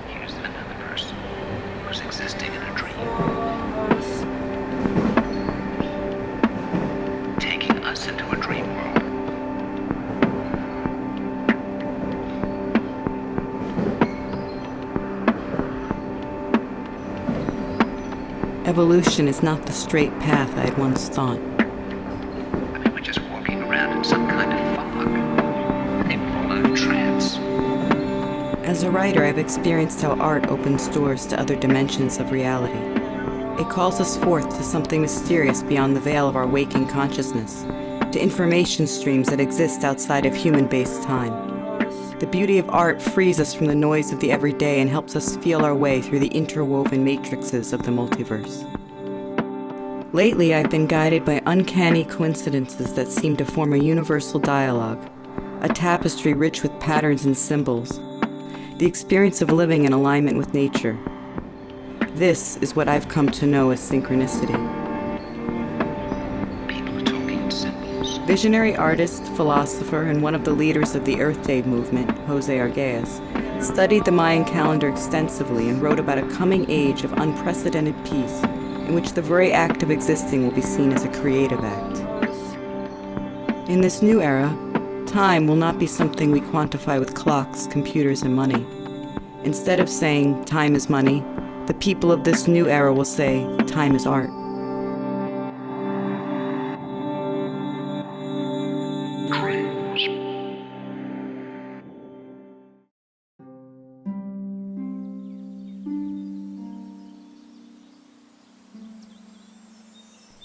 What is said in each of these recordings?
Here's another person who's existing in a dream, taking us into a dream world. Evolution is not the straight path I had once thought. I mean, we're just walking around in some kind of fog, a full of trance. As a writer, I've experienced how art opens doors to other dimensions of reality. It calls us forth to something mysterious beyond the veil of our waking consciousness, to information streams that exist outside of human-based time. The beauty of art frees us from the noise of the everyday and helps us feel our way through the interwoven matrices of the multiverse. Lately, I've been guided by uncanny coincidences that seem to form a universal dialogue, a tapestry rich with patterns and symbols, the experience of living in alignment with nature. This is what I've come to know as synchronicity. People are talking in symbols. Visionary artist, philosopher, and one of the leaders of the Earth Day movement, Jose Arguelles, studied the Mayan calendar extensively and wrote about a coming age of unprecedented peace in which the very act of existing will be seen as a creative act. In this new era, time will not be something we quantify with clocks, computers, and money. Instead of saying time is money, the people of this new era will say time is art.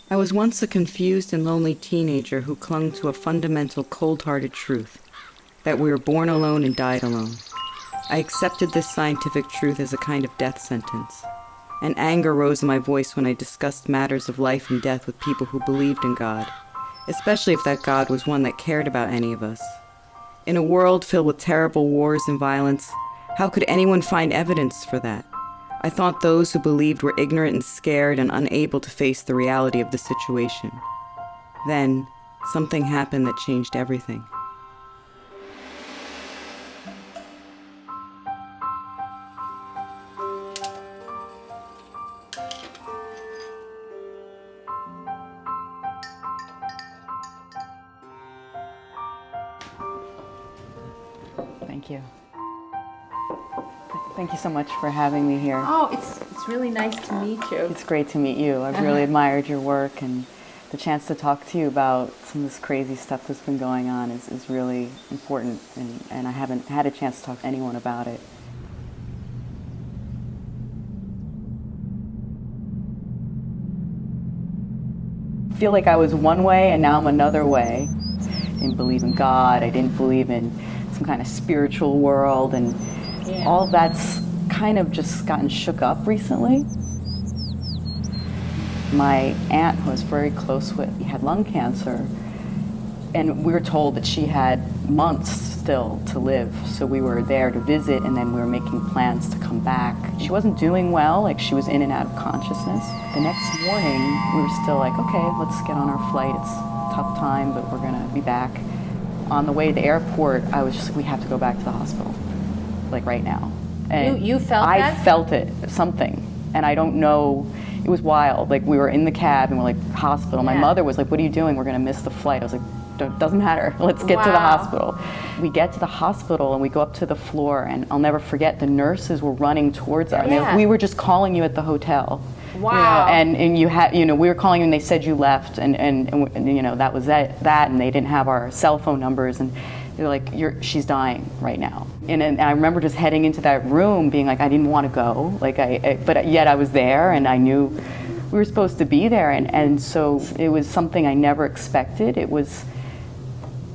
I was once a confused and lonely teenager who clung to a fundamental cold-hearted truth, that we were born alone and died alone. I accepted this scientific truth as a kind of death sentence, and anger rose in my voice when I discussed matters of life and death with people who believed in God, especially if that God was one that cared about any of us. In a world filled with terrible wars and violence, how could anyone find evidence for that? I thought those who believed were ignorant and scared and unable to face the reality of the situation. Then, something happened that changed everything. Thank you. Thank you so much for having me here. Oh, it's really nice to meet you. It's great to meet you. I've really admired your work, and the chance to talk to you about some of this crazy stuff that's been going on is really important, and I haven't had a chance to talk to anyone about it. I feel like I was one way and now I'm another way. I didn't believe in God, I didn't believe in some kind of spiritual world, and all of that's kind of just gotten shook up recently. My aunt, who I was very close with, had lung cancer, and we were told that she had months still to live, so we were there to visit, and then we were making plans to come back. She wasn't doing well, like she was in and out of consciousness. The next morning, we were still like, okay, let's get on our flight. It's a tough time, but we're gonna be back. On the way to the airport, I was just like, we have to go back to the hospital, like right now. And You felt that? I felt it, something, and I don't know, it was wild. Like we were in the cab and we're like, hospital. My mother was like, what are you doing? We're gonna miss the flight. I was like, doesn't matter, let's get to the hospital. We get to the hospital and we go up to the floor, and I'll never forget, the nurses were running towards us. Yeah. We were just calling you at the hotel. Wow. You know, and you had, you know, we were calling you and they said you left, and you know, that was that, and they didn't have our cell phone numbers, and they're like, she's dying right now. And I remember just heading into that room being like, I didn't want to go, like but yet I was there, and I knew we were supposed to be there, and so it was something I never expected. It was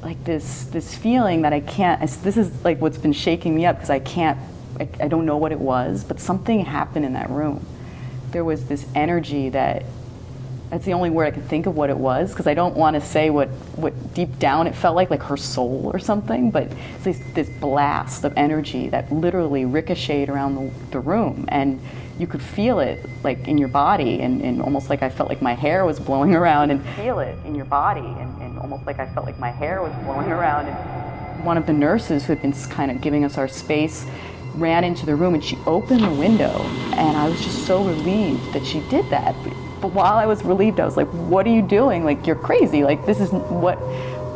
like this feeling that I can't, this is like what's been shaking me up, because I don't know what it was, but something happened in that room. There was this energy that's the only word I can think of what it was, because I don't want to say what deep down it felt like her soul or something, but it's this blast of energy that literally ricocheted around the room, and you could feel it like in your body, and almost like I felt like my hair was blowing around, and feel it in your body, and almost like I felt like my hair was blowing around. And one of the nurses who had been kind of giving us our space ran into the room, and she opened the window, and I was just so relieved that she did that. But while I was relieved, I was like, what are you doing? Like, you're crazy. Like, this is what,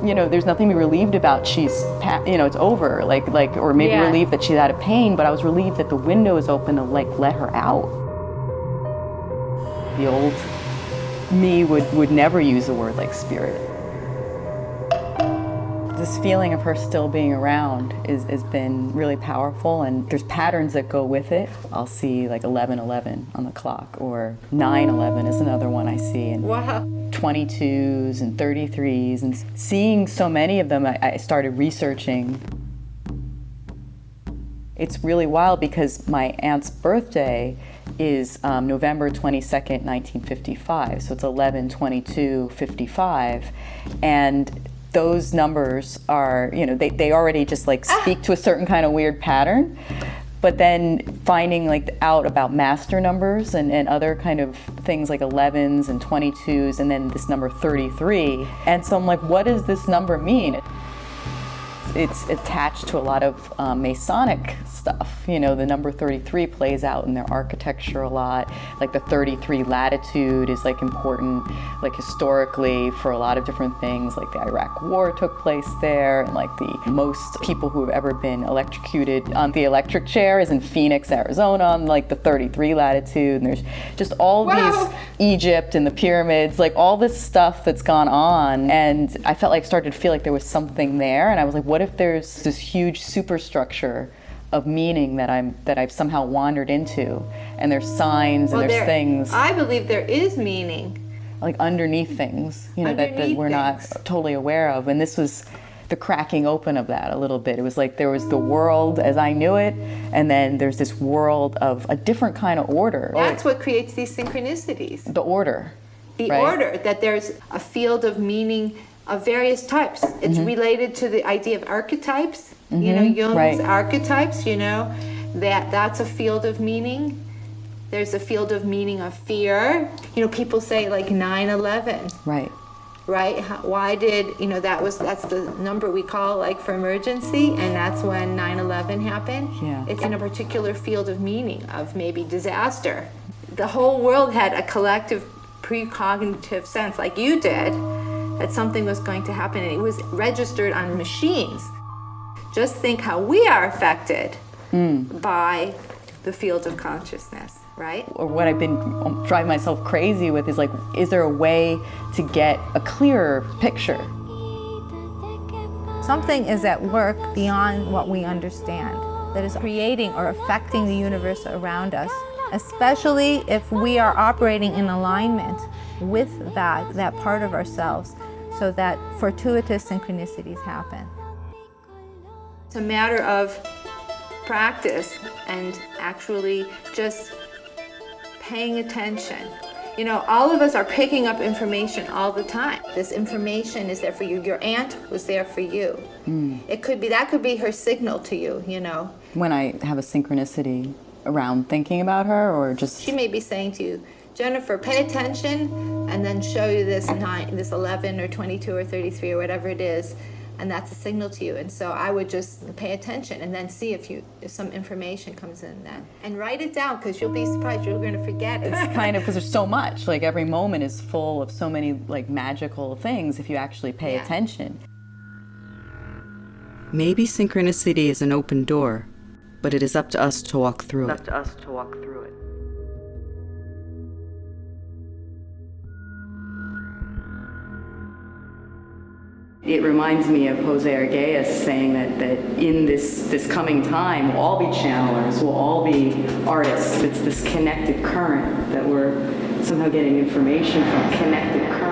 there's nothing to be relieved about. She's, it's over. Or maybe relieved that she's out of pain, but I was relieved that the window is open to, let her out. The old me would never use a word like spirit. This feeling of her still being around has been really powerful, and there's patterns that go with it. I'll see like 11:11 on the clock, or 9:11 is another one I see, and 22s and 33s, and seeing so many of them, I started researching. It's really wild because my aunt's birthday is November 22nd, 1955, so it's 11/22/55, and those numbers are, they already just speak to a certain kind of weird pattern, but then finding out about master numbers and other kind of things like 11s and 22s, and then this number 33. And so I'm like, what does this number mean? It's attached to a lot of Masonic stuff. The number 33 plays out in their architecture a lot. Like the 33 latitude is important, historically, for a lot of different things. Like the Iraq War took place there, and the most people who have ever been electrocuted on the electric chair is in Phoenix, Arizona, on the 33 latitude. And there's just all these, Egypt and the pyramids, all this stuff that's gone on. And I felt started to feel like there was something there. And I was like, what if there's this huge superstructure of meaning that I've somehow wandered into, and there's signs and there's things. I believe there is meaning. Underneath things, that we're not totally aware of. And this was the cracking open of that a little bit. It was there was the world as I knew it, and then there's this world of a different kind of order. That's what creates these synchronicities. The order. The right? order, that there's a field of meaning of various types. It's related to the idea of archetypes. Jung's archetypes, that's a field of meaning. There's a field of meaning of fear. People say 9/11. Right. Right? Why did, that's the number we call for emergency, and that's when 9/11 happened. Yeah. It's in a particular field of meaning of maybe disaster. The whole world had a collective precognitive sense, like you did, that something was going to happen, and it was registered on machines. Just think how we are affected by the field of consciousness, right? Or what I've been driving myself crazy with is is there a way to get a clearer picture? Something is at work beyond what we understand that is creating or affecting the universe around us, especially if we are operating in alignment with that part of ourselves, so that fortuitous synchronicities happen. It's a matter of practice and actually just paying attention. All of us are picking up information all the time. This information is there for you. Your aunt was there for you. That could be her signal to you, When I have a synchronicity around thinking about her, or just... She may be saying to you, Jennifer, pay attention, and then show you this 11 or 22 or 33 or whatever it is, and that's a signal to you. And so I would just pay attention and then see if some information comes in then. And write it down, because you'll be surprised, you're going to forget it. It's kind of, because there's so much, every moment is full of so many magical things if you actually pay attention. Maybe synchronicity is an open door, but it is up to us to walk through it. It reminds me of Jose Arguelles saying that in this coming time, we'll all be channelers, we'll all be artists. It's this connected current that we're somehow getting information from, connected current.